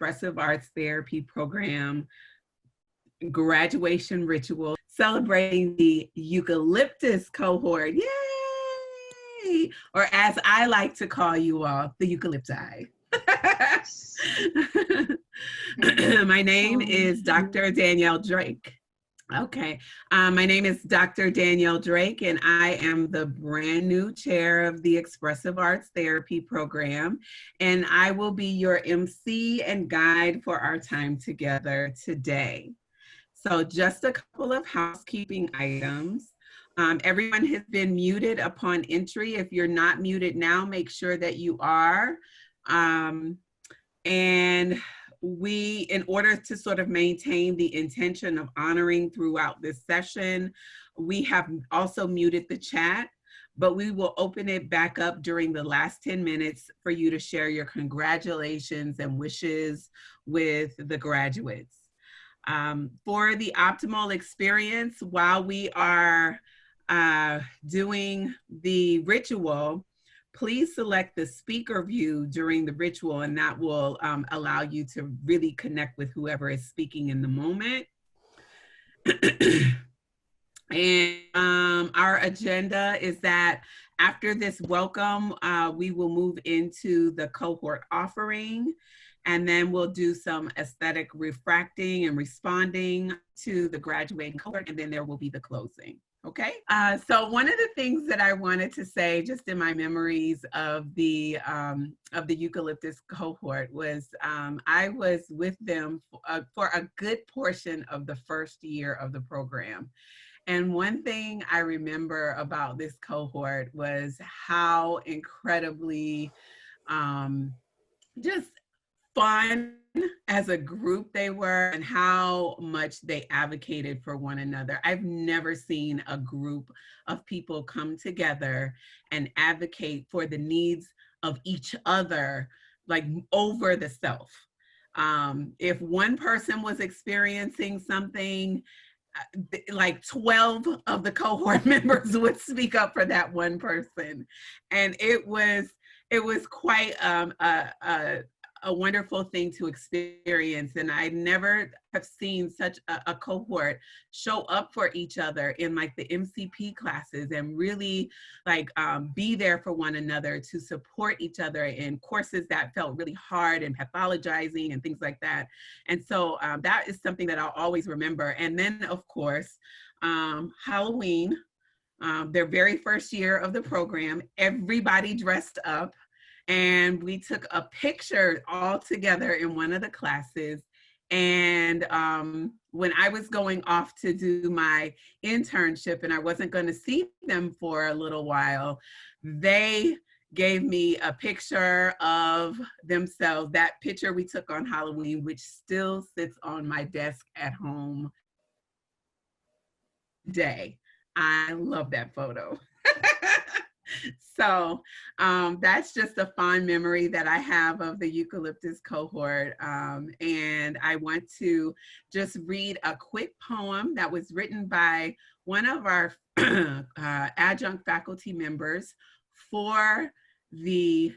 Expressive Arts Therapy Program graduation ritual celebrating the Eucalyptus cohort. Yay! Or as I like to call you all, the Eucalypti. My name is Dr. Danielle Drake. Okay, my name is Dr. Danielle Drake, and I am the brand new chair of the Expressive Arts Therapy Program, and I will be your MC and guide for our time together today. So just a couple of housekeeping items. Everyone has been muted upon entry. If you're not muted now, make sure that you are. And we, in order to sort of maintain the intention of honoring throughout this session, we have also muted the chat, but we will open it back up during the last 10 minutes for you to share your congratulations and wishes with the graduates. For the optimal experience, while we are doing the ritual, please select the speaker view during the ritual, and that will allow you to really connect with whoever is speaking in the moment. And our agenda is that after this welcome, we will move into the cohort offering, and then we'll do some aesthetic refracting and responding to the graduating cohort, and then there will be the closing. Okay, so one of the things that I wanted to say just in my memories of the Eucalyptus cohort was I was with them for a good portion of the first year of the program. And one thing I remember about this cohort was how incredibly just fun as a group they were, and how much they advocated for one another. I've never seen a group of people come together and advocate for the needs of each other, like over the self. If one person was experiencing something, like 12 of the cohort members would speak up for that one person. And it was quite a wonderful thing to experience. And I never have seen such a cohort show up for each other in like the MCP classes and really like be there for one another to support each other in courses that felt really hard and pathologizing and things like that. And so that is something that I'll always remember. And then of course, Halloween, their very first year of the program, everybody dressed up. And we took a picture all together in one of the classes. And when I was going off to do my internship and I wasn't going to see them for a little while, they gave me a picture of themselves, that picture we took on Halloween, which still sits on my desk at home today. I love that photo. So that's just a fond memory that I have of the Eucalyptus cohort. And I want to just read a quick poem that was written by one of our adjunct faculty members for the,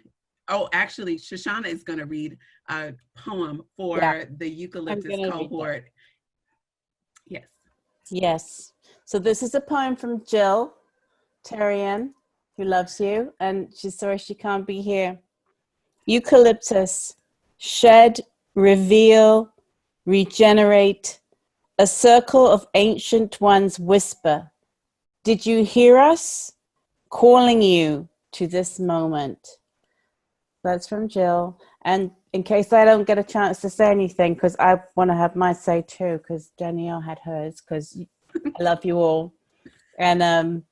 actually, Shoshana is going to read a poem for the Eucalyptus cohort. Yes. Yes. So this is a poem from Jill Terrian, who loves you, and she's sorry she can't be here. Eucalyptus, shed, reveal, regenerate, a circle of ancient ones whisper. Did you hear us? Calling you to this moment. That's from Jill. And in case I don't get a chance to say anything, because I want to have my say too, because Danielle had hers, because I love you all. And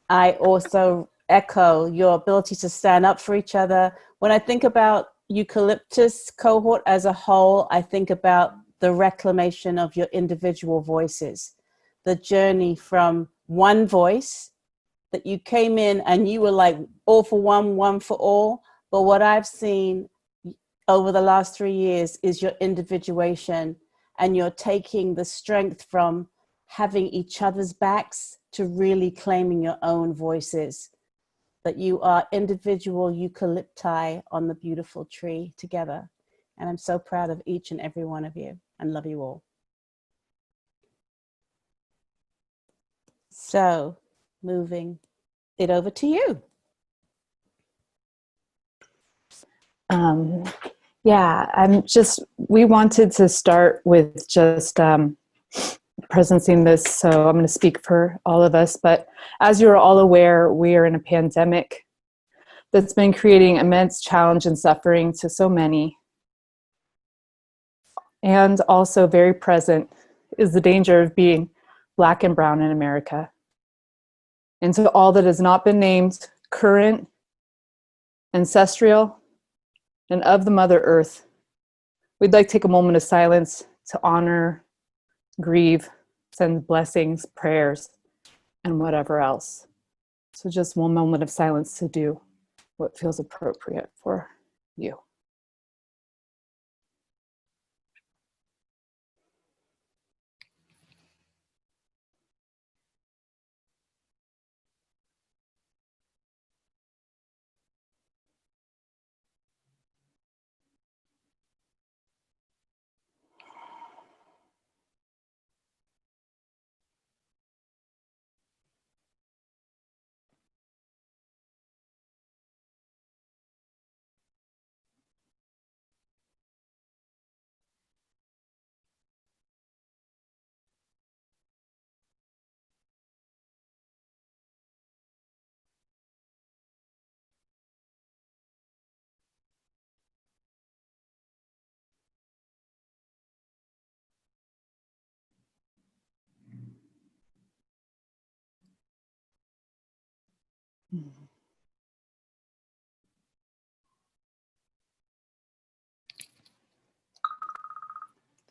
I also echo your ability to stand up for each other. When I think about Eucalyptus cohort as a whole, I think about the reclamation of your individual voices, the journey from one voice that you came in and you were like all for one, one for all. But what I've seen over the last 3 years is your individuation, and you're taking the strength from having each other's backs to really claiming your own voices. That you are individual eucalypti on the beautiful tree together. And I'm so proud of each and every one of you and love you all. So moving it over to you. We wanted to start with just presencing this, so I'm going to speak for all of us, but as you're all aware, we are in a pandemic that's been creating immense challenge and suffering to so many. And also very present is the danger of being Black and brown in America. And to all that has not been named, current, ancestral, and of the Mother Earth, we'd like to take a moment of silence to honor, grieve, send blessings, prayers, and whatever else. So just one moment of silence to do what feels appropriate for you.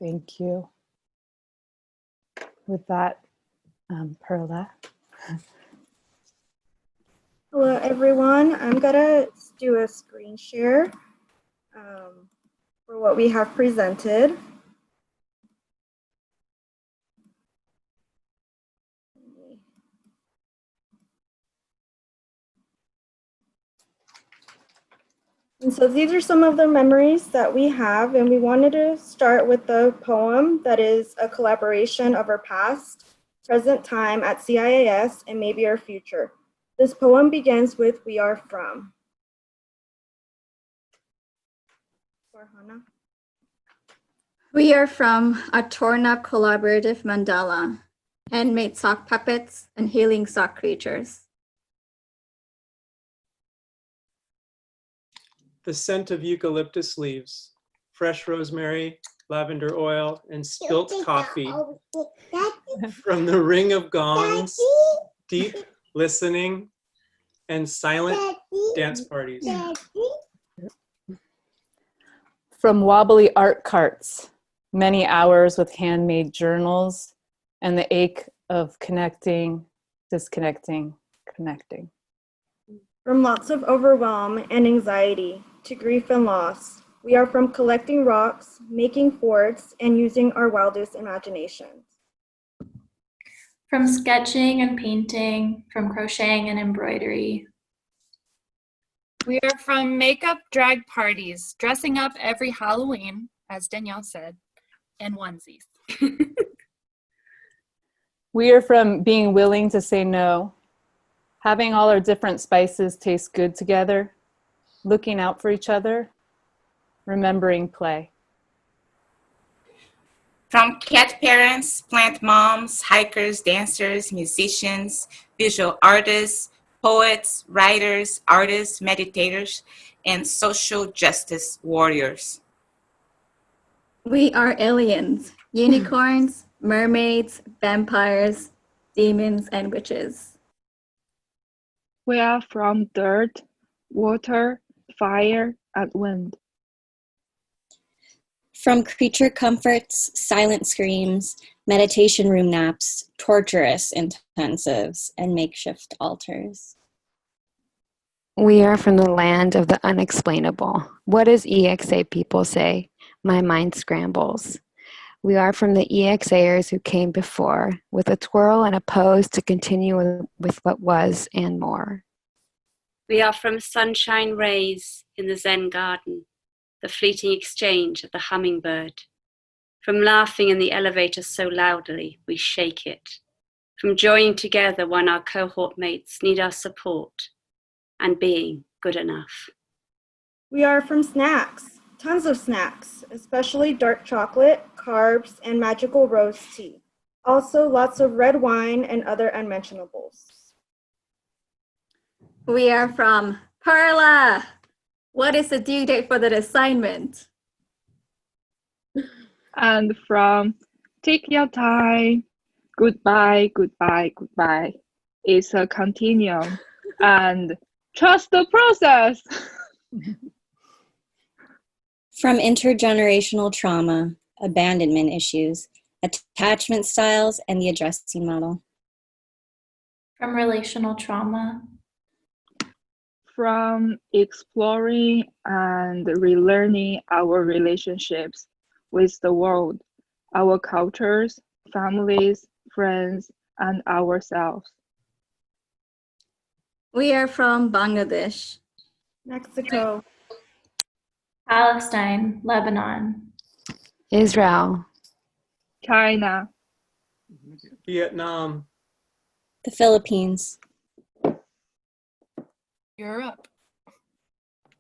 Thank you. With that, Perla. Hello, everyone. I'm gonna do a screen share for what we have presented. And so these are some of the memories that we have, and we wanted to start with the poem that is a collaboration of our past, present time at CIIS, and maybe our future. This poem begins with "We Are From." Farhana. We are from a Torna collaborative mandala, handmade sock puppets and healing sock creatures. The scent of eucalyptus leaves, fresh rosemary, lavender oil, and spilt coffee from the ring of gongs, deep listening, and silent dance parties. From wobbly art carts, many hours with handmade journals, and the ache of connecting, disconnecting, connecting. From lots of overwhelm and anxiety to grief and loss, we are from collecting rocks, making forts, and using our wildest imaginations. From sketching and painting, from crocheting and embroidery. We are from makeup drag parties, dressing up every Halloween, as Danielle said, and onesies. We are from being willing to say no, having all our different spices taste good together, looking out for each other, remembering play. From cat parents, plant moms, hikers, dancers, musicians, visual artists, poets, writers, artists, meditators, and social justice warriors. We are aliens, unicorns, mermaids, vampires, demons, and witches. We are from dirt, water, fire, and wind. From creature comforts, silent screams, meditation room naps, torturous intensives, and makeshift altars. We are from the land of the unexplainable. What does EXA people say? My mind scrambles. We are from the EXAers who came before, with a twirl and a pose to continue with what was and more. We are from sunshine rays in the Zen garden. the fleeting exchange of the hummingbird. From laughing in the elevator so loudly, we shake it. From joining together when our cohort mates need our support and being good enough. We are from snacks, tons of snacks, especially dark chocolate, carbs, and magical rose tea. Also, lots of red wine and other unmentionables. We are from Perla. What is the due date for the assignment? And from take your time, goodbye, goodbye, goodbye. It's a continuum. And trust the process. From intergenerational trauma, abandonment issues, attachment styles, and the addressing model. From relational trauma. From exploring and relearning our relationships with the world, our cultures, families, friends, and ourselves. We are from Bangladesh. Mexico. Palestine, Lebanon. Israel. China. Vietnam. The Philippines. Europe.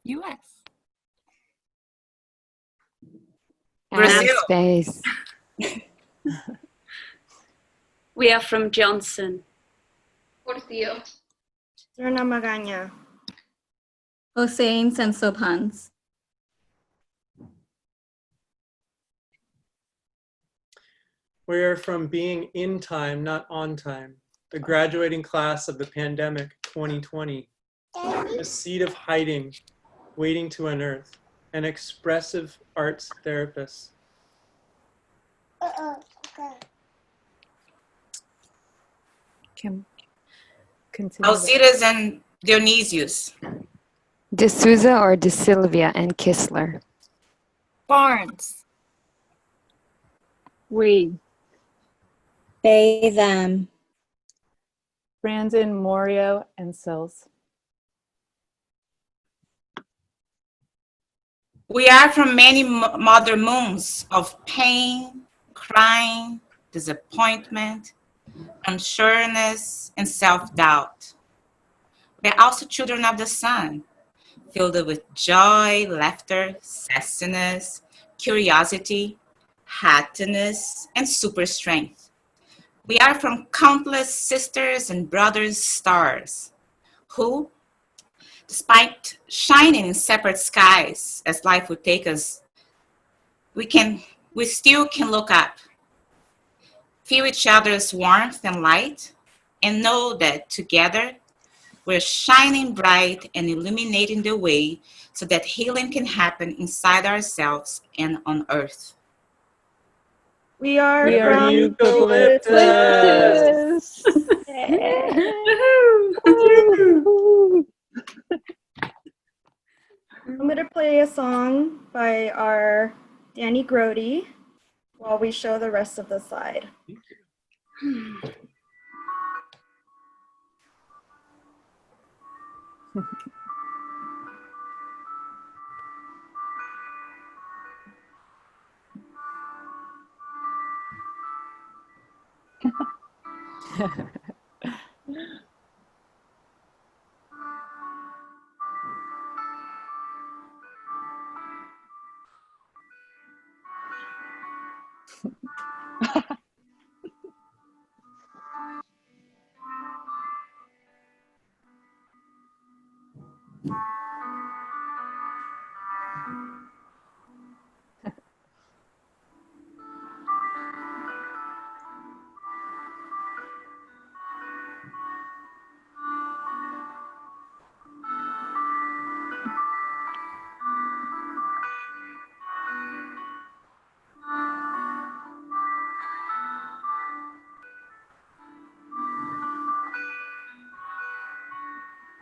US. Brazil. Space. We are from Johnson. Portillo. Serna Magana. Hosseins and Sobhans. We are from being in time, not on time. The graduating class of the pandemic 2020. A seed of hiding, waiting to unearth. An expressive arts therapist. Kim, continue. Alcides and Dionysius. D'Souza or De Silvia and Kistler. Barnes. We. They, them. Brandon, Morio, and Sills. We are from many mother moons of pain, crying, disappointment, unsureness, and self-doubt. We are also children of the sun, filled with joy, laughter, sassiness, curiosity, happiness, and super strength. We are from countless sisters and brothers stars who, despite shining in separate skies as life would take us, we still can look up, feel each other's warmth and light, and know that together we're shining bright and illuminating the way so that healing can happen inside ourselves and on earth. We are from Eucalyptus. I'm going to play a song by our Danny Grody while we show the rest of the slide.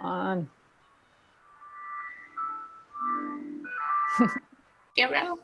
On. Get out.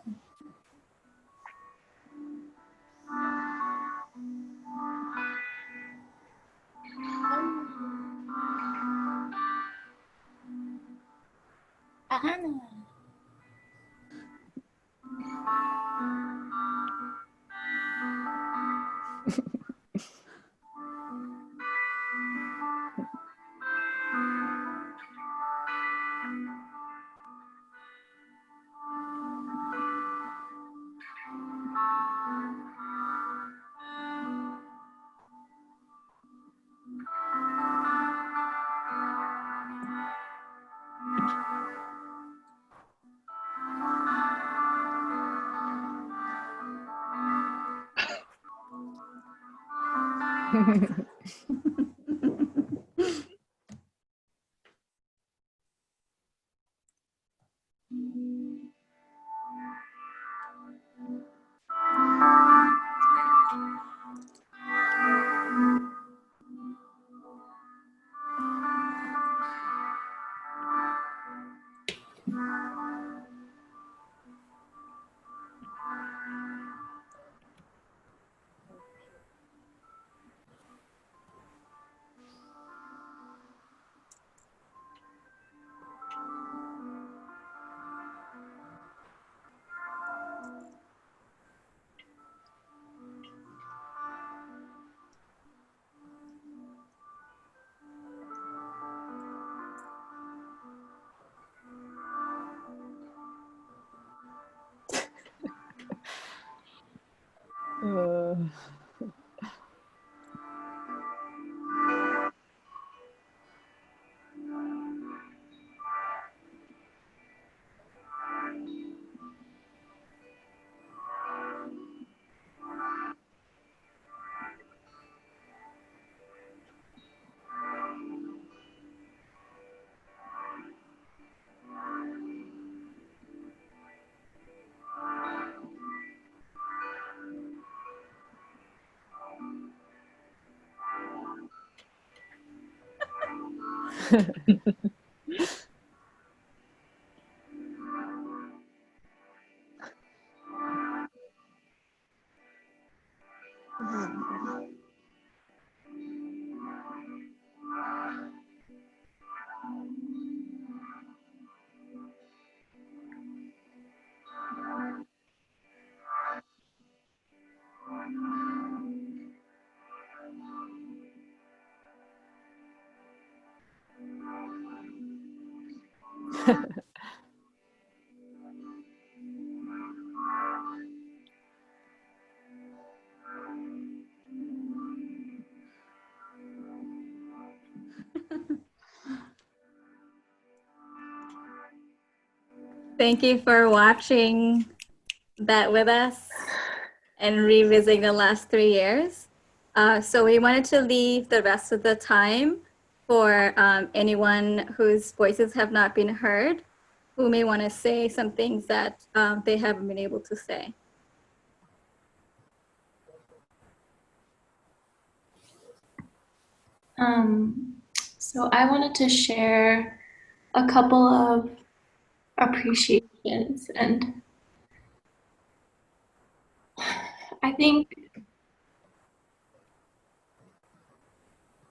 Thank you for watching that with us and revisiting the last 3 years. So we wanted to leave the rest of the time for anyone whose voices have not been heard, who may want to say some things that they haven't been able to say. So I wanted to share a couple of appreciations, and I think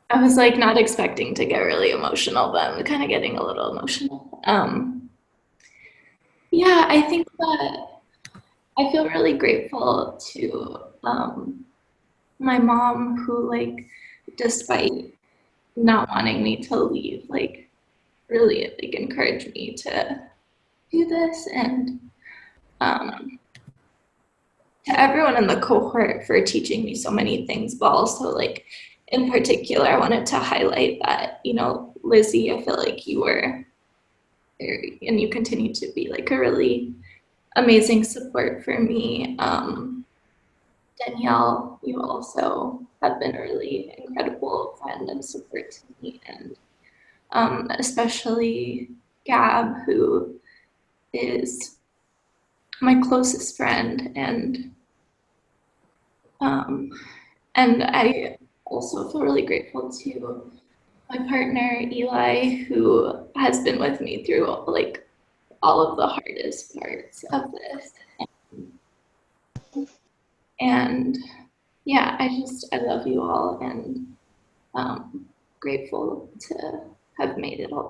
I was like not expecting to get really emotional, but I'm kind of getting a little emotional. Yeah, I think that I feel really grateful to my mom, who, like, despite not wanting me to leave, like, really, like, encouraged me to do this, and to everyone in the cohort for teaching me so many things, but also, like, in particular, I wanted to highlight that, you know, Lizzie, I feel like you were there, and you continue to be, like, a really amazing support for me. Danielle, you also have been a really incredible friend and support to me, and especially Gab, who is my closest friend, and I also feel really grateful to my partner Eli, who has been with me through like all of the hardest parts of this. And yeah, I love you all, and grateful to have made it all.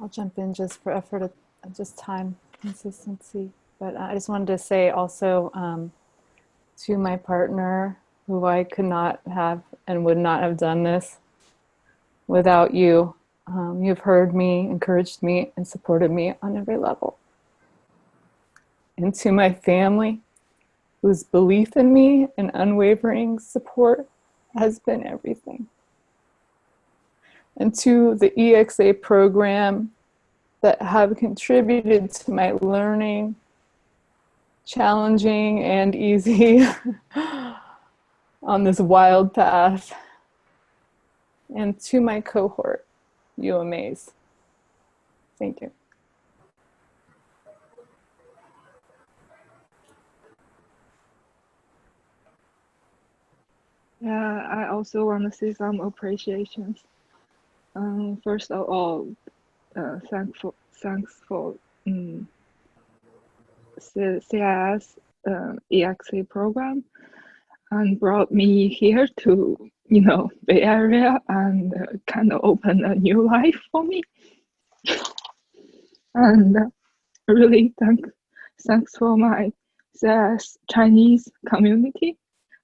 I'll jump in just for effort of just time consistency. But I just wanted to say also to my partner, who I could not have and would not have done this without you. You've heard me, encouraged me, and supported me on every level. And to my family, whose belief in me and unwavering support has been everything. And to the EXA program that have contributed to my learning, challenging and easy on this wild path. And to my cohort, you amaze. Thank you. Yeah, I also want to say some appreciations. First of all, thanks for CIIS EXA program, and brought me here to Bay Area and kind of open a new life for me. And really thanks for my CIIS Chinese community,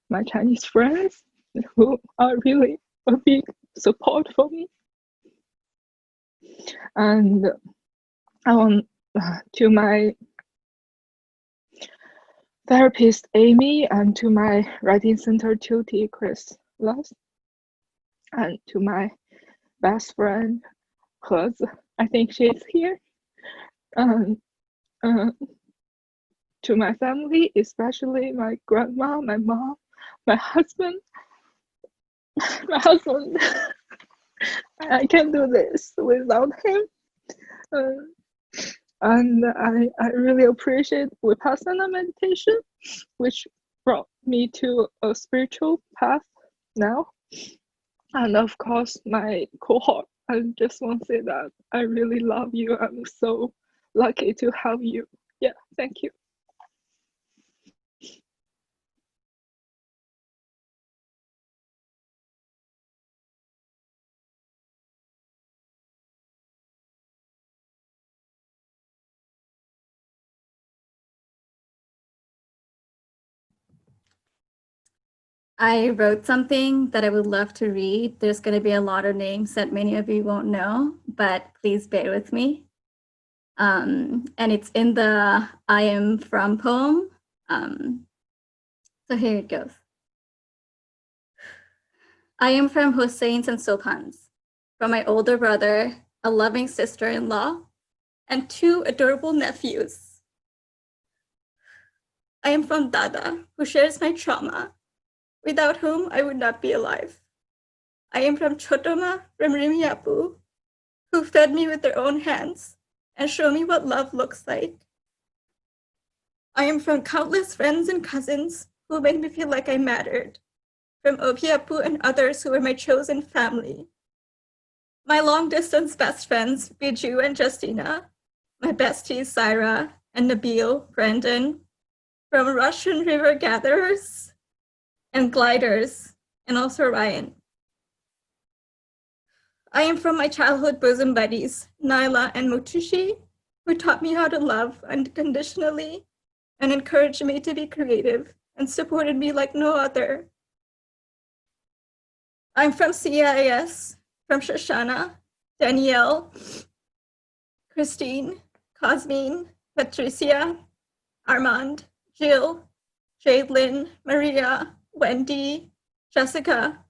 my Chinese friends who are really a big support for me. And I want to my therapist Amy, and to my writing center tutor Chris Loss, and to my best friend Huz, I think she's here, to my family, especially my grandma, my mom, my husband. My husband, I can't do this without him. And I really appreciate Vipassana meditation, which brought me to a spiritual path now. And of course, my cohort. I just want to say that I really love you. I'm so lucky to have you. Yeah, thank you. I wrote something that I would love to read. There's going to be a lot of names that many of you won't know, but please bear with me. And it's in the I Am From poem. So here it goes. I am from Husseins and Sultans, from my older brother, a loving sister-in-law, and 2 adorable nephews. I am from Dada, who shares my trauma, without whom I would not be alive. I am from Chotoma, from Rimiapu, who fed me with their own hands and showed me what love looks like. I am from countless friends and cousins who made me feel like I mattered, from Opiapu and others who were my chosen family. My long-distance best friends, Biju and Justina, my besties, Syra and Nabil, Brandon, from Russian river gatherers and gliders, and also Ryan. I am from my childhood bosom buddies, Naila and Mutushi, who taught me how to love unconditionally and encouraged me to be creative and supported me like no other. I'm from CIIS, from Shoshana, Danielle, Christine, Cosmine, Patricia, Armand, Jill, Jadelyn, Maria, Wendy, Jessica,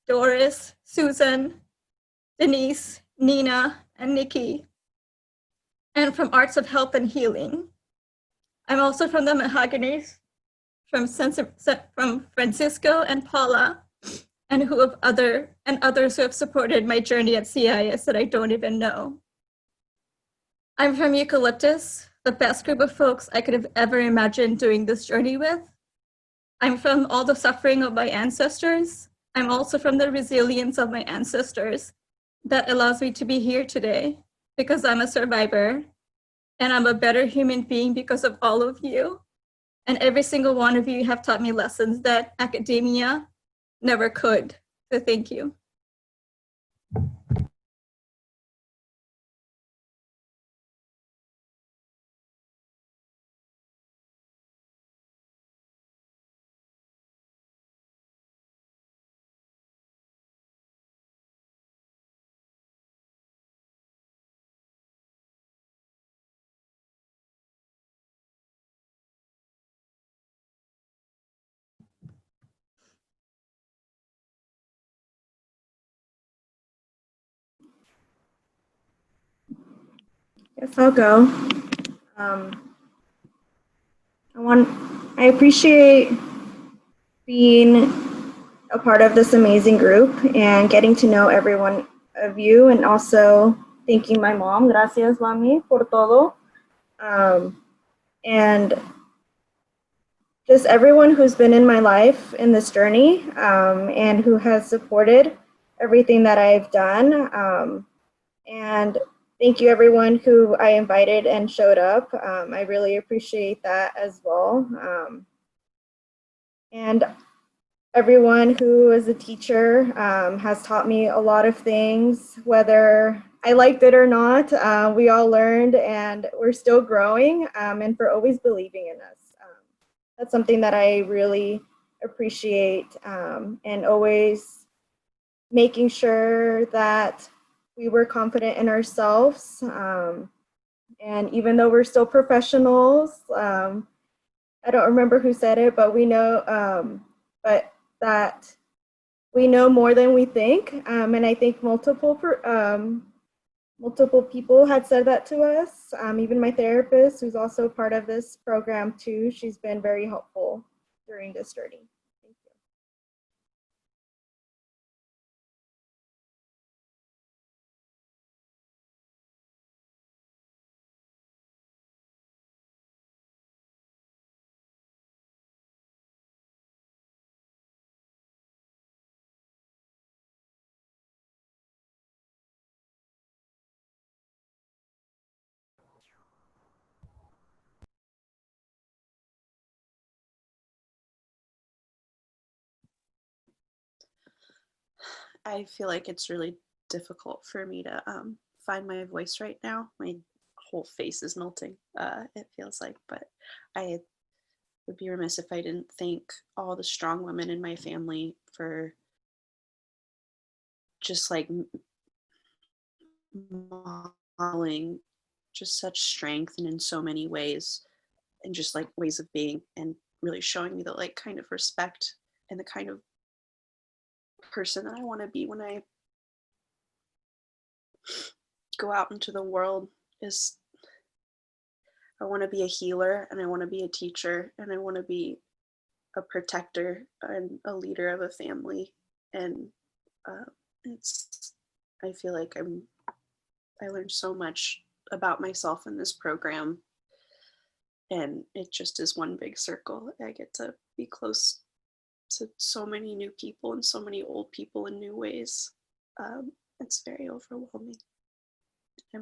Doris, Susan, Denise, Nina, and Nikki, and from Arts of Health and Healing. I'm also from the Mahagonis, from Francisco and Paula, and others who have supported my journey at CIIS that I don't even know. I'm from Eucalyptus, the best group of folks I could have ever imagined doing this journey with. I'm from all the suffering of my ancestors. I'm also from the resilience of my ancestors that allows me to be here today because I'm a survivor, and I'm a better human being because of all of you. And every single one of you have taught me lessons that academia never could. So thank you. Yes, I'll go. I appreciate being a part of this amazing group and getting to know every one of you, and also thanking my mom. Gracias, mami, por todo. And just everyone who's been in my life in this journey, and who has supported everything that I've done. And thank you everyone who I invited and showed up. I really appreciate that as well. And everyone who is a teacher has taught me a lot of things, whether I liked it or not. We all learned and we're still growing, and for always believing in us. That's something that I really appreciate, and always making sure that we were confident in ourselves. And even though we're still professionals, I don't remember who said it, but we know, but that we know more than we think. And I think multiple people had said that to us. Even my therapist, who's also part of this program too, she's been very helpful during this journey. Thank you. I feel like it's really difficult for me to find my voice right now. My whole face is melting, it feels like, but I would be remiss if I didn't thank all the strong women in my family for just like modeling just such strength and in so many ways, and just like ways of being, and really showing me the like kind of respect and the kind of person that I want to be when I go out into the world. Is I want to be a healer, and I want to be a teacher, and I want to be a protector and a leader of a family. And I feel like I learned so much about myself in this program, and it just is one big circle. I get to be close to so many new people and so many old people in new ways. It's very overwhelming. I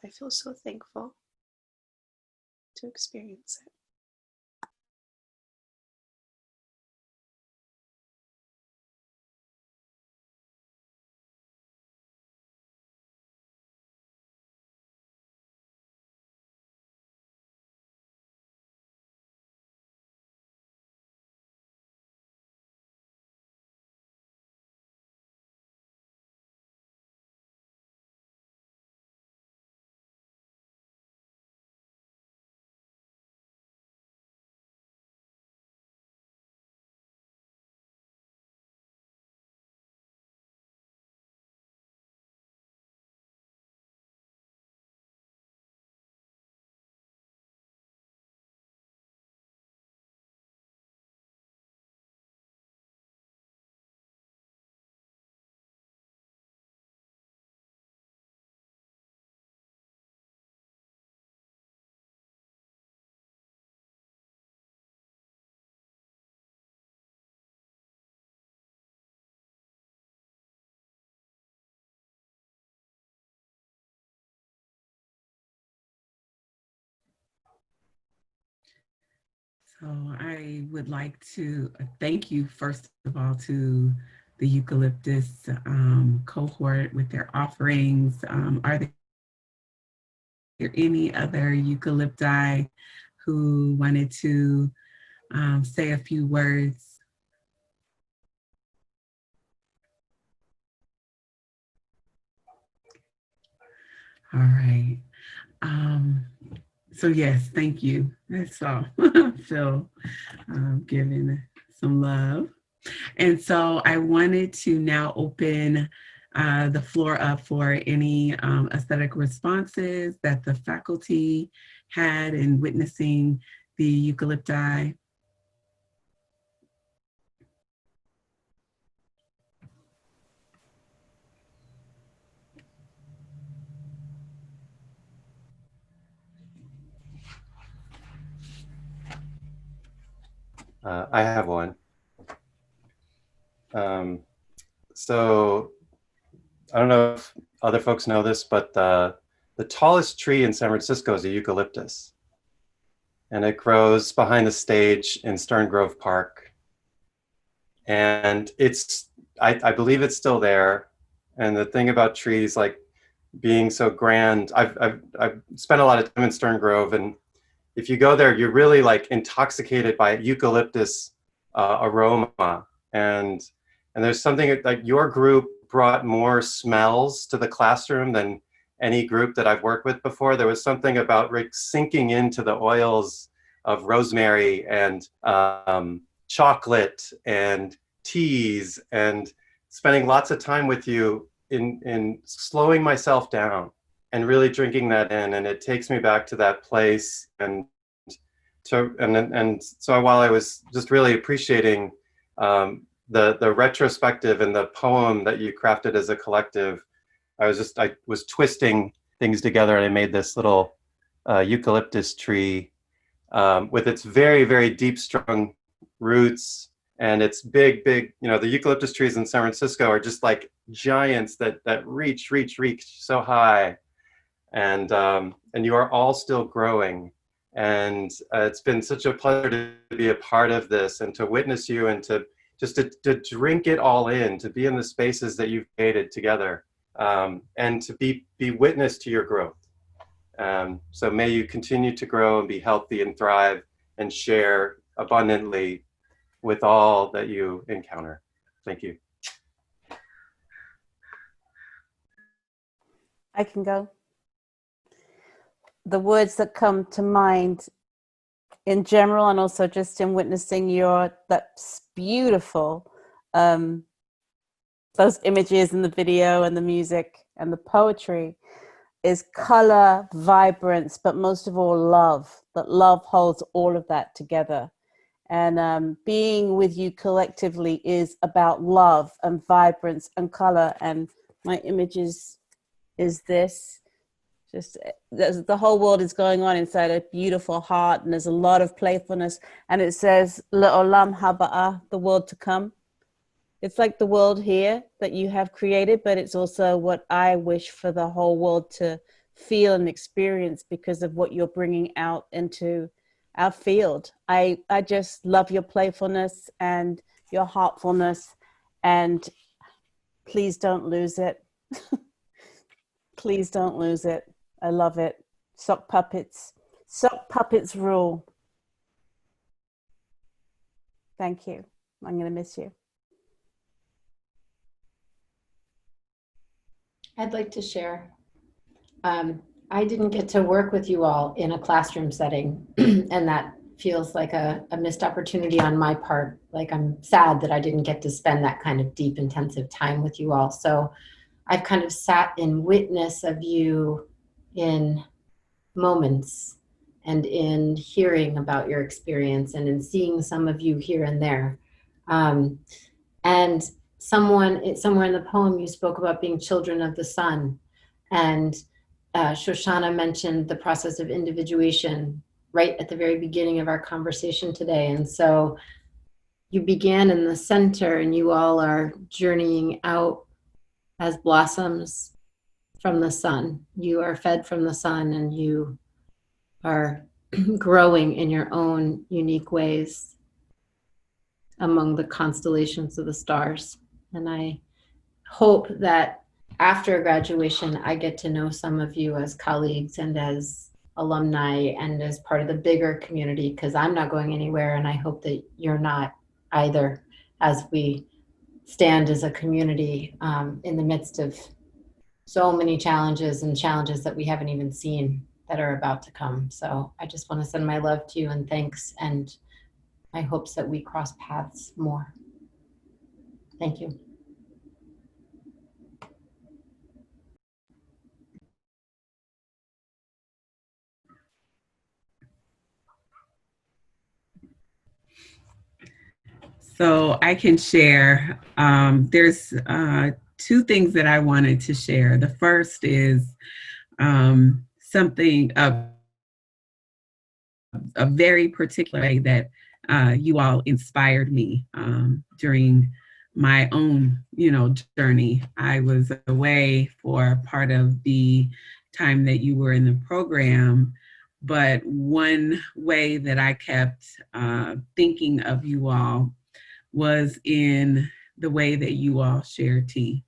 feel so thankful to experience it. So I would like to thank you, first of all, to the Eucalyptus cohort with their offerings. Are there any other eucalypti who wanted to say a few words? All right. So yes, thank you. That's all. Phil giving some love. And so I wanted to now open the floor up for any aesthetic responses that the faculty had in witnessing the eucalypti. I have one. So I don't know if other folks know this, but the tallest tree in San Francisco is a eucalyptus. And it grows behind the stage in Stern Grove Park. And I believe it's still there. And the thing about trees like being so grand, I've spent a lot of time in Stern Grove, and if you go there, you're really like intoxicated by eucalyptus aroma. And there's something like your group brought more smells to the classroom than any group that I've worked with before. There was something about like sinking into the oils of rosemary and chocolate and teas, and spending lots of time with you in slowing myself down and really drinking that in. And it takes me back to that place. And so while I was just really appreciating the retrospective and the poem that you crafted as a collective, I was twisting things together, and I made this little eucalyptus tree with its very, very deep strung roots and its big, the eucalyptus trees in San Francisco are just like giants that reach so high. And you are all still growing. And it's been such a pleasure to be a part of this and to witness you and to just to drink it all in, to be in the spaces that you've created together, and to be witness to your growth. So may you continue to grow and be healthy and thrive and share abundantly with all that you encounter. Thank you. I can go. The words that come to mind in general, and also just in witnessing that's beautiful, those images and the video and the music and the poetry, is color, vibrance, but most of all love. That love holds all of that together. And being with you collectively is about love and vibrance and color. And my images is this. Just the whole world is going on inside a beautiful heart, and there's a lot of playfulness. And it says, Le'olam haba'ah, the world to come. It's like the world here that you have created, but it's also what I wish for the whole world to feel and experience because of what you're bringing out into our field. I just love your playfulness and your heartfulness, and please don't lose it. Please don't lose it. I love it. Sock puppets. Sock puppets rule. Thank you. I'm going to miss you. I'd like to share. I didn't get to work with you all in a classroom setting, and that feels like a missed opportunity on my part. Like, I'm sad that I didn't get to spend that kind of deep, intensive time with you all. So I've kind of sat in witness of you in moments and in hearing about your experience and in seeing some of you here and there. And somewhere in the poem, you spoke about being children of the sun. And Shoshana mentioned the process of individuation right at the very beginning of our conversation today. And so you began in the center, and you all are journeying out as blossoms from the sun. You are fed from the sun, and you are growing in your own unique ways among the constellations of the stars. And I hope that after graduation, I get to know some of you as colleagues and as alumni and as part of the bigger community, because I'm not going anywhere, and I hope that you're not either, as we stand as a community in the midst of so many challenges and challenges that we haven't even seen that are about to come. So I just want to send my love to you and thanks, and my hopes that we cross paths more. Thank you. So I can share. There's two things that I wanted to share. The first is something a very particular way that you all inspired me during my own, journey. I was away for part of the time that you were in the program, but one way that I kept thinking of you all was in the way that you all share tea.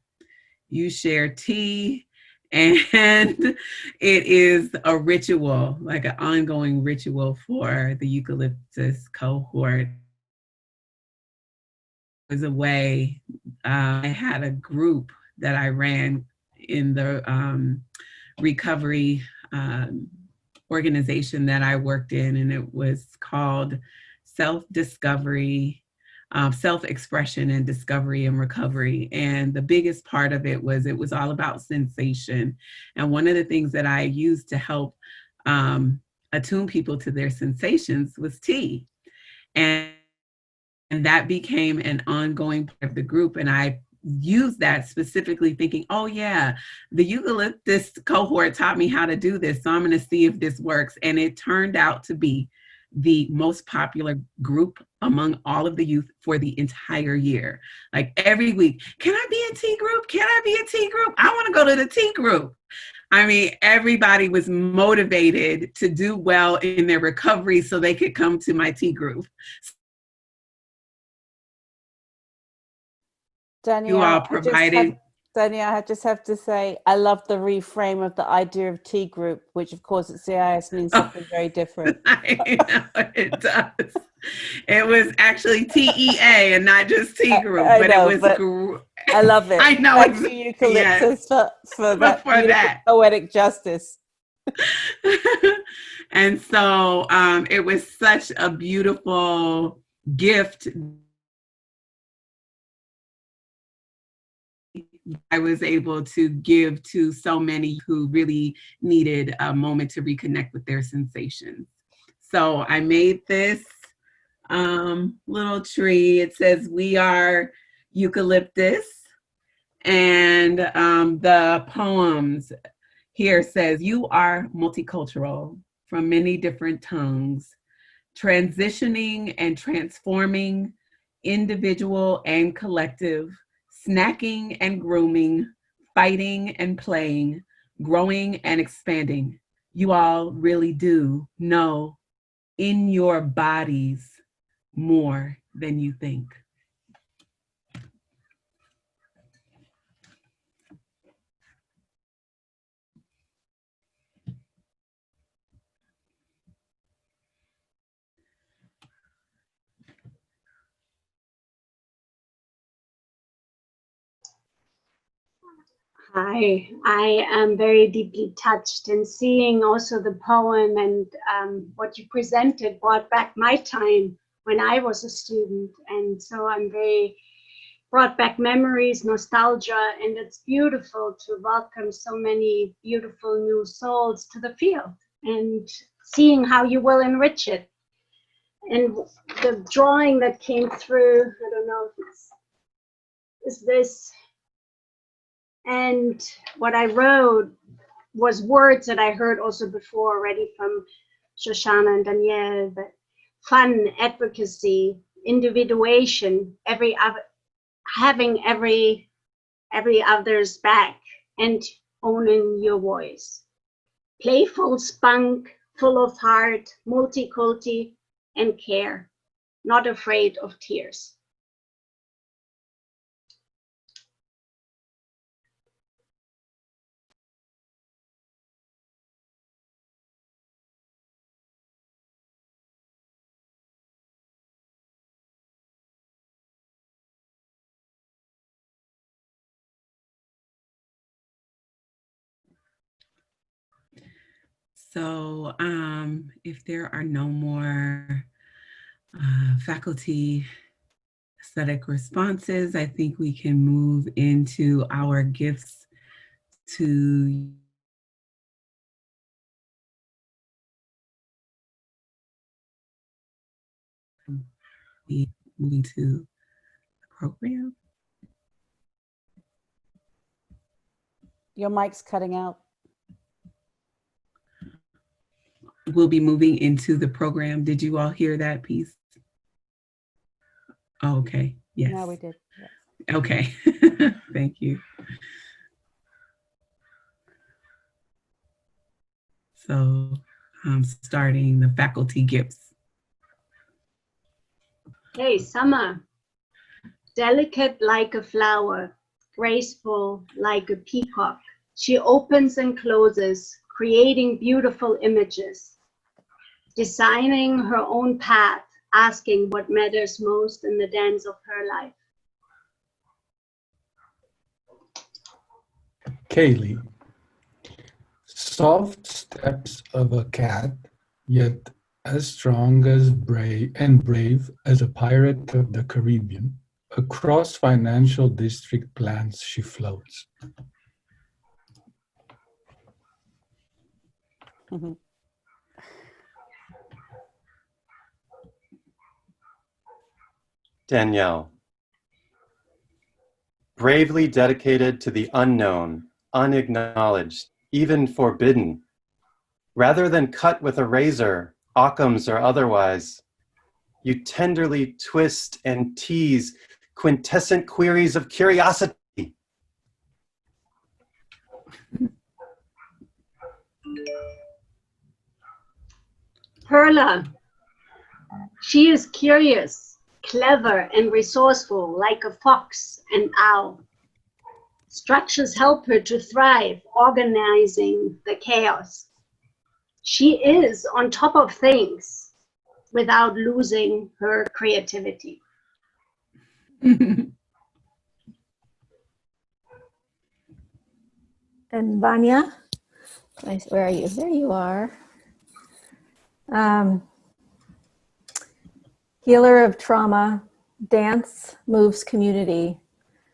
You share tea, and it is a ritual, like an ongoing ritual for the Eucalyptus cohort. It was a way I had a group that I ran in the recovery organization that I worked in, and it was called Self-Discovery, Self-Expression and Discovery and Recovery. And the biggest part of it was all about sensation. And one of the things that I used to help attune people to their sensations was tea. And that became an ongoing part of the group. And I used that specifically thinking, oh yeah, the Eucalyptus cohort taught me how to do this, so I'm going to see if this works. And it turned out to be the most popular group among all of the youth for the entire year. Like every week, can I be a tea group? Can I be a tea group? I want to go to the tea group. I mean, everybody was motivated to do well in their recovery so they could come to my tea group. Danielle, You all provided. Danielle, I just have to say, I love the reframe of the idea of tea group, which of course at CIIS means something very different. I know it does. It was actually TEA and not just tea group, I but know, it was. but I love it. I know. Thank you, Eucalyptus, for that for beautiful that poetic justice. And so it was such a beautiful gift. I was able to give to so many who really needed a moment to reconnect with their sensations. So I made this little tree. It says, "We are Eucalyptus." And the poems here says, "You are multicultural from many different tongues, transitioning and transforming, individual and collective, snacking and grooming, fighting and playing, growing and expanding. You all really do know in your bodies more than you think." Hi, I am very deeply touched, and seeing also the poem and what you presented brought back my time when I was a student. And so I'm very brought back memories, nostalgia, and it's beautiful to welcome so many beautiful new souls to the field and seeing how you will enrich it. And the drawing that came through, I don't know if is this. And what I wrote was words that I heard also before already from Shoshana and Danielle, but fun, advocacy, individuation, having every other's back and owning your voice. Playful spunk, full of heart, multi-culti and care, not afraid of tears. So if there are no more faculty aesthetic responses, I think we can move into our gifts to moving to program. Your mic's cutting out. We'll be moving into the program. Did you all hear that piece? Oh, okay. Yes. No, we did. Yes. Okay. Thank you. So I'm starting the faculty gifts. Hey, Summer. Delicate like a flower, graceful like a peacock. She opens and closes, creating beautiful images, designing her own path, asking what matters most in the dance of her life. Kaylee. Soft steps of a cat, yet as strong as brave as a pirate of the Caribbean. Across financial district plans she floats. Danielle. Bravely dedicated to the unknown, unacknowledged, even forbidden. Rather than cut with a razor, Occam's or otherwise, you tenderly twist and tease quintessent queries of curiosity. Perla. She is curious, clever, and resourceful like a fox and owl. Structures help her to thrive, organizing the chaos. She is on top of things without losing her creativity. And Vanya, where are you? There you are. Healer of trauma, dance moves community,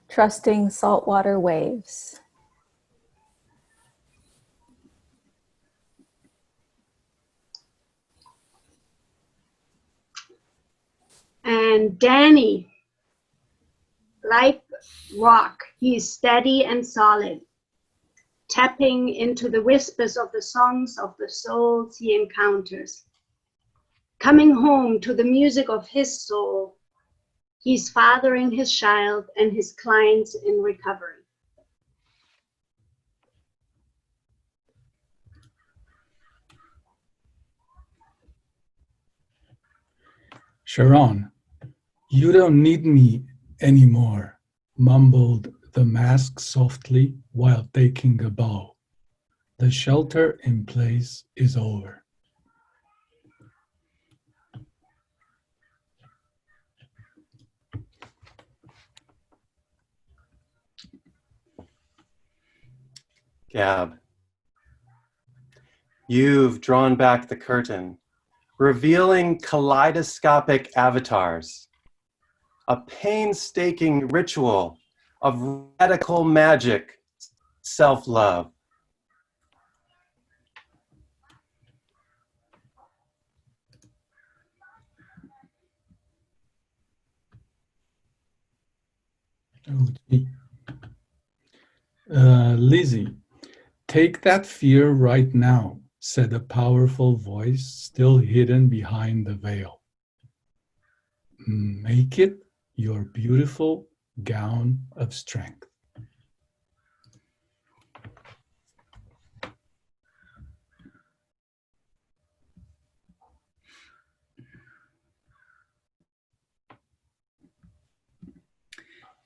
trusting saltwater waves. And Danny, like rock, he is steady and solid, tapping into the whispers of the songs of the souls he encounters. Coming home to the music of his soul, he's fathering his child and his clients in recovery. Sharon, you don't need me anymore, mumbled the mask softly while taking a bow. The shelter in place is over. Gab. You've drawn back the curtain, revealing kaleidoscopic avatars, a painstaking ritual of radical magic, self-love. Oh, gee. Lizzie, take that fear right now, said a powerful voice still hidden behind the veil. Make it your beautiful gown of strength.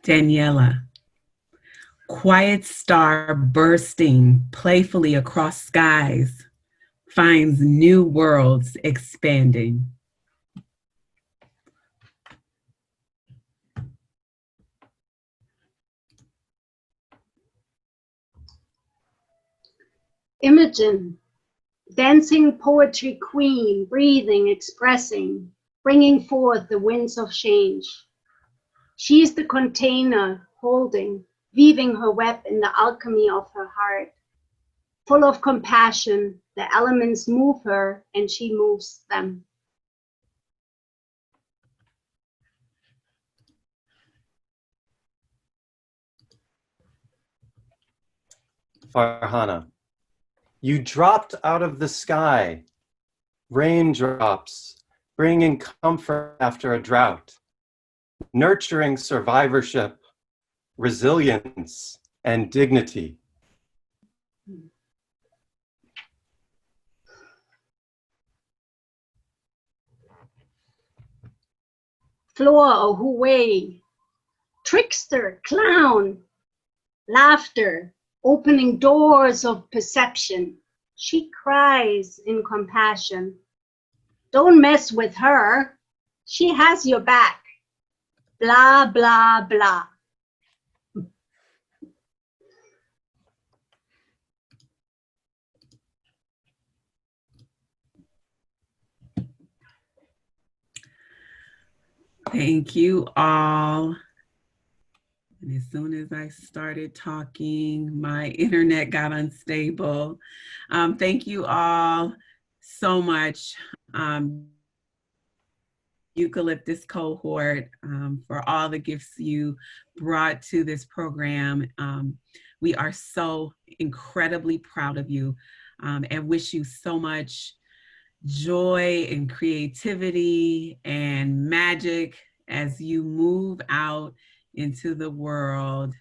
Daniela. Quiet star bursting playfully across skies, finds new worlds expanding. Imogen, dancing poetry queen, breathing, expressing, bringing forth the winds of change. She is the container holding, weaving her web in the alchemy of her heart. Full of compassion, the elements move her and she moves them. Farhana. You dropped out of the sky, raindrops, bringing comfort after a drought, nurturing survivorship, resilience, and dignity. Floor or Huwei, trickster, clown, laughter, opening doors of perception. She cries in compassion. Don't mess with her. She has your back. Blah, blah, blah. Thank you all. And as soon as I started talking, my internet got unstable. Thank you all so much, Eucalyptus cohort, for all the gifts you brought to this program. We are so incredibly proud of you, and wish you so much joy and creativity and magic as you move out into the world,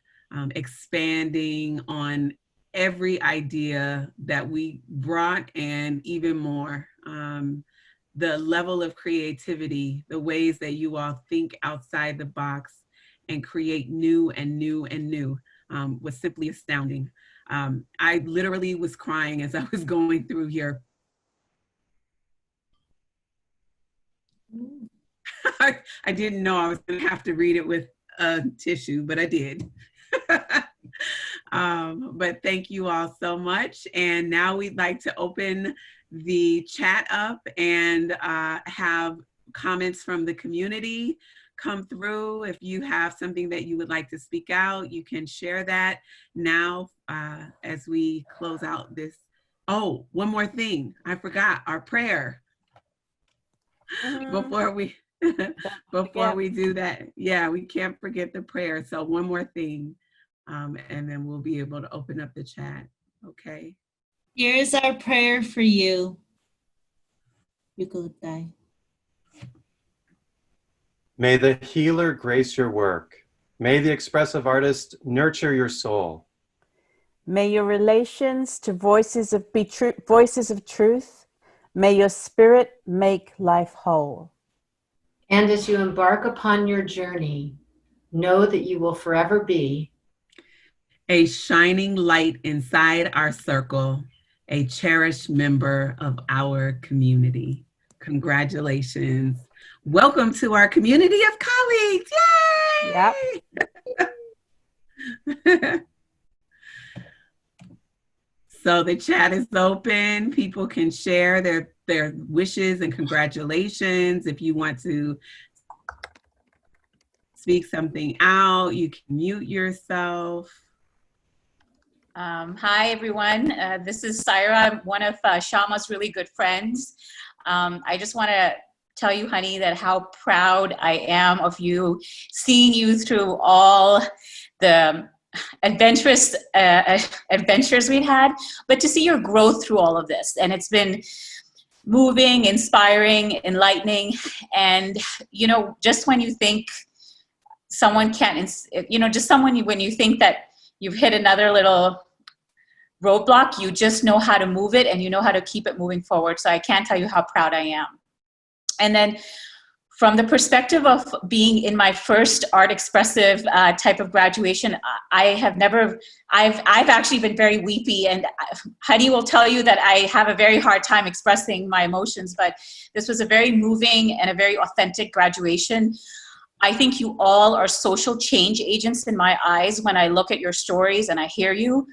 expanding on every idea that we brought and even more. The level of creativity, the ways that you all think outside the box and create new and new and new was simply astounding. I literally was crying as I was going through here. I didn't know I was going to have to read it with a tissue, but I did. But thank you all so much. And now we'd like to open the chat up and have comments from the community come through. If you have something that you would like to speak out, you can share that now as we close out this. Oh, one more thing. I forgot our prayer. Before we do that, yeah, we can't forget the prayer. So one more thing, and then we'll be able to open up the chat. Okay. Here's our prayer for you, Eucalypti. May the healer grace your work. May the expressive artist nurture your soul. May your relations to voices of truth, may your spirit make life whole. And as you embark upon your journey, know that you will forever be a shining light inside our circle, a cherished member of our community. Congratulations. Welcome to our community of colleagues. Yay! Yep. So the chat is open. People can share their wishes and congratulations. If you want to speak something out, you can mute yourself. Hi, everyone. This is Syra. I'm one of Shama's really good friends. I just want to tell you, honey, that how proud I am of you, seeing you through all the adventures we had, but to see your growth through all of this. And it's been moving, inspiring, enlightening. And, you know, just when you think someone can't, you know, just someone, when you think that you've hit another little roadblock, you just know how to move it and you know how to keep it moving forward. So I can't tell you how proud I am. And then from the perspective of being in my first art expressive type of graduation, I've actually been very weepy, and Hadi will tell you that I have a very hard time expressing my emotions, but this was a very moving and a very authentic graduation. I think you all are social change agents in my eyes when I look at your stories and I hear you.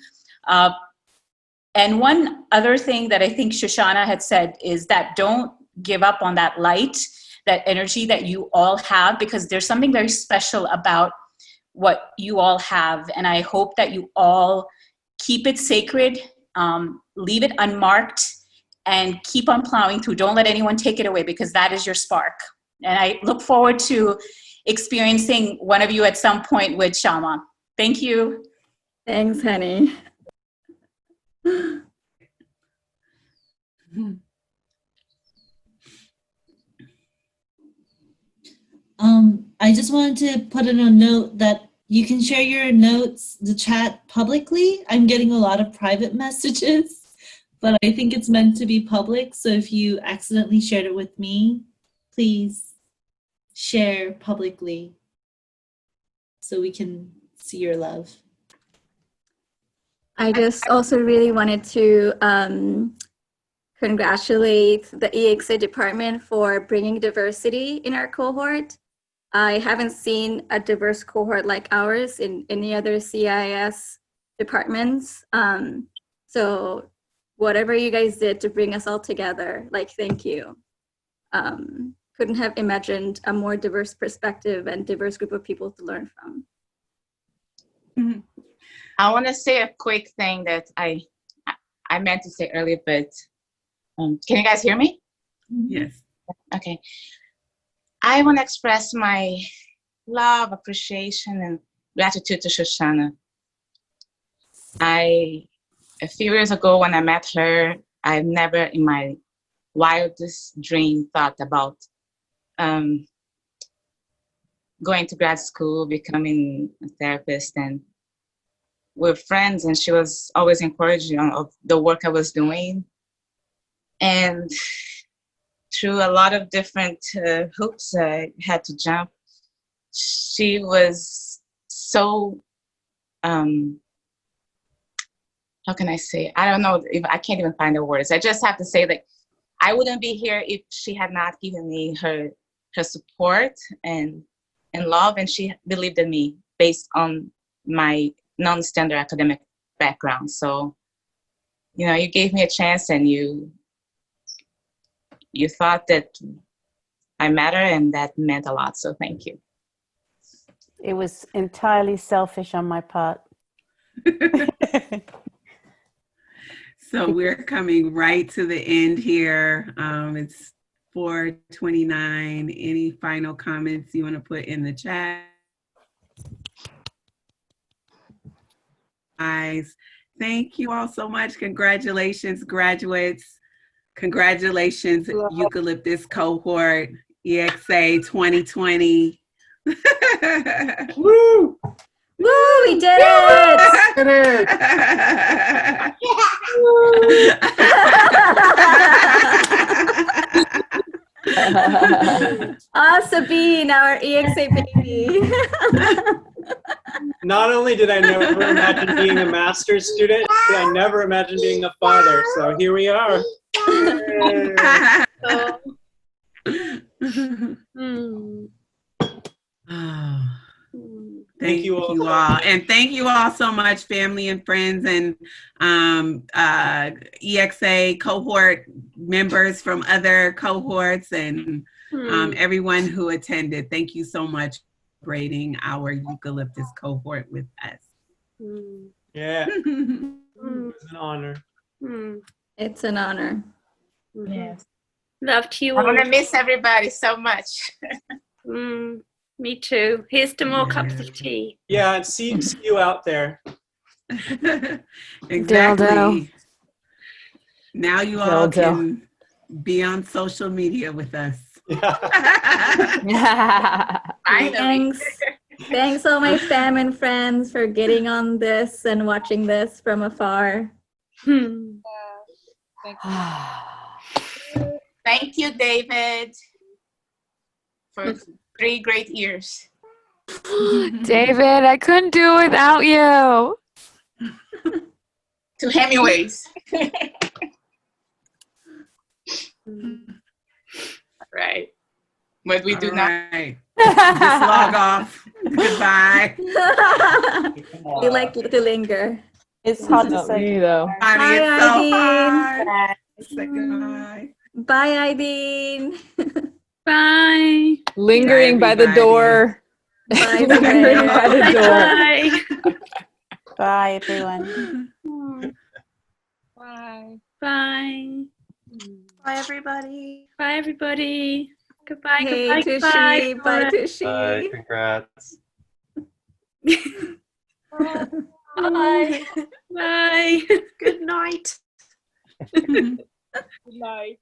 And one other thing that I think Shoshana had said is that don't give up on that light, that energy that you all have, because there's something very special about what you all have. And I hope that you all keep it sacred, leave it unmarked, and keep on plowing through. Don't let anyone take it away, because that is your spark. And I look forward to experiencing one of you at some point with Shama. Thank you. Thanks, honey. I just wanted to put in a note that you can share your notes, the chat publicly. I'm getting a lot of private messages, but I think it's meant to be public. So if you accidentally shared it with me, please share publicly so we can see your love. I just also really wanted to congratulate the EXA department for bringing diversity in our cohort. I haven't seen a diverse cohort like ours in any other CIIS departments. So whatever you guys did to bring us all together, like, thank you. Couldn't have imagined a more diverse perspective and diverse group of people to learn from. I want to say a quick thing that I meant to say earlier, but can you guys hear me? Yes. Okay. I want to express my love, appreciation, and gratitude to Shoshana. A few years ago when I met her, I never in my wildest dream thought about going to grad school, becoming a therapist, and we're friends, and she was always encouraging of the work I was doing. And through a lot of different hoops I had to jump, she was so, how can I say? I don't know, if I can't even find the words. I just have to say that I wouldn't be here if she had not given me her support and love, and she believed in me based on my non-standard academic background. So, you know, you gave me a chance, and you thought that I matter, and that meant a lot. So thank you. It was entirely selfish on my part. So we're coming right to the end here. It's 4:29. Any final comments you want to put in the chat? Guys, thank you all so much. Congratulations, graduates. Congratulations, Eucalyptus cohort, EXA 2020. Woo! Woo! We did it! Did it! Sabine, our EXA baby. Not only did I never imagine being a master's student, but I never imagined being a father. So here we are. Thank you all. And thank you all so much, family and friends and EXA cohort members from other cohorts and everyone who attended. Thank you so much for celebrating our Eucalyptus cohort with us. Yeah, it's an honor. It's an honor. Yes. Love to you I'm all. gonna miss everybody so much. Me too. Here's to more cups of tea. Yeah, and see you out there. Exactly. Dildo. Now you all can be on social media with us. Thanks all my fam and friends for getting on this and watching this from afar. Thank you, David, for 3 great years. David, I couldn't do it without you. 2 Hemingways. Right. But we do not. Just log off. Goodbye. We like to linger. It's hard to say. Me though. Honey, it's so hard. Say goodbye. Bye, Aideen. Bye. Lingering by the door. Bye, Lingering by the door. Bye. Bye, everyone. Bye. Bye. Bye, everybody. Bye, everybody. Goodbye. Hey, Goodbye. Tushy. Goodbye. Bye, Tushy. Bye, congrats. Bye. Bye. Good night. Good night.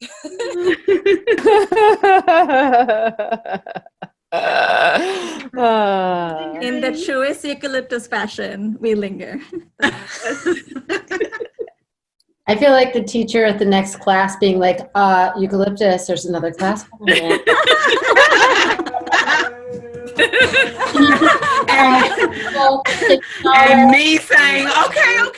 In the truest eucalyptus fashion, we linger. I feel like the teacher at the next class being like, Eucalyptus, there's another class coming in. And me saying, okay, okay.